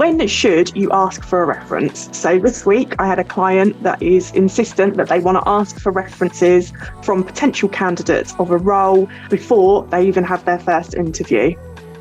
When should you ask for a reference? So this week I had a client that is insistent that they want to ask for references from potential candidates of a role before they even have their first interview.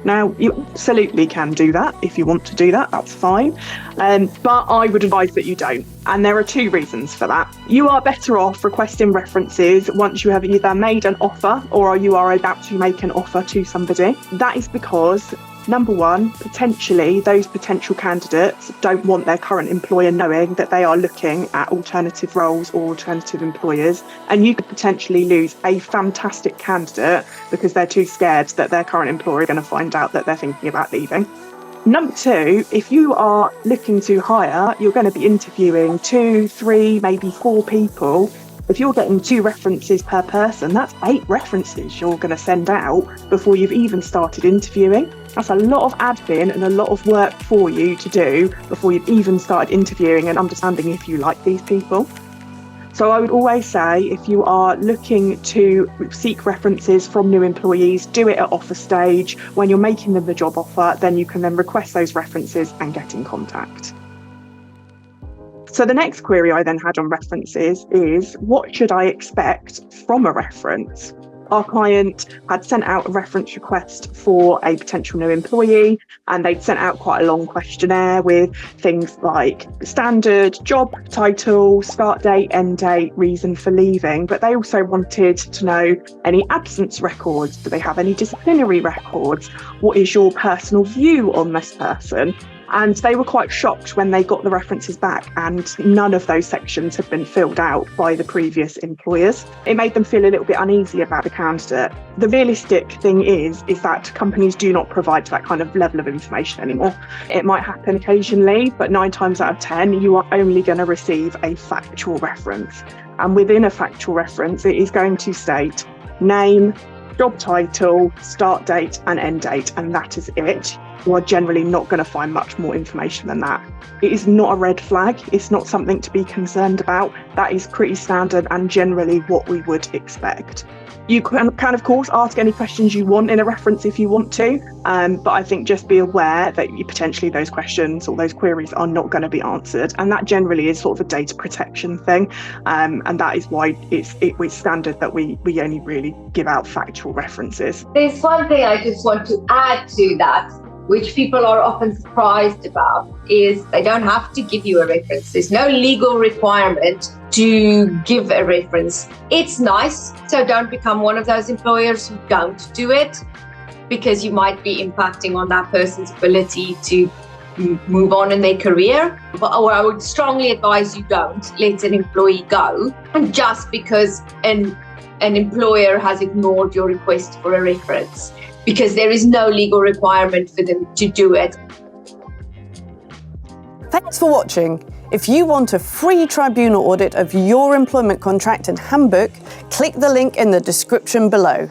Now, you absolutely can do that. If you want to do that, that's fine. But I would advise that you don't. And there are two reasons for that. You are better off requesting references once you have either made an offer or you are about to make an offer to somebody. That is because, number one, potentially those potential candidates don't want their current employer knowing that they are looking at alternative roles or alternative employers, and you could potentially lose a fantastic candidate because they're too scared that their current employer is going to find out that they're thinking about leaving. Number two, if you are looking to hire, you're going to be interviewing 2, 3, maybe 4 people. If you're getting 2 references per person, that's 8 references you're going to send out before you've even started interviewing. That's a lot of admin and a lot of work for you to do before you've even started interviewing and understanding if you like these people. So I would always say, if you are looking to seek references from new employees, do it at offer stage. When you're making them the job offer, then you can then request those references and get in contact. So the next query I then had on references is, what should I expect from a reference? Our client had sent out a reference request for a potential new employee, and they'd sent out quite a long questionnaire with things like standard job title, start date, end date, reason for leaving. But they also wanted to know any absence records. Do they have any disciplinary records? What is your personal view on this person? And they were quite shocked when they got the references back and none of those sections had been filled out by the previous employers. It made them feel a little bit uneasy about the candidate. The realistic thing is that companies do not provide that kind of level of information anymore. It might happen occasionally, but 9 times out of 10, you are only going to receive a factual reference. And within a factual reference, it is going to state name, job title, start date and end date, and that is it. You are generally not going to find much more information than that. It is not a red flag. It's not something to be concerned about. That is pretty standard and generally what we would expect. You can of course ask any questions you want in a reference if you want to, but I think just be aware that potentially those questions or those queries are not going to be answered, and that generally is sort of a data protection thing, and that is why it's standard that we only really give out factual references. There's one thing I just want to add to that, which people are often surprised about, is they don't have to give you a reference. There's no legal requirement to give a reference. It's nice, so don't become one of those employers who don't do it, because you might be impacting on that person's ability to move on in their career. Or I would strongly advise you don't let an employee go, and just because an employer has ignored your request for a reference, because there is no legal requirement for them to do it. Thanks for watching. If you want a free tribunal audit of your employment contract and handbook, click the link in the description below.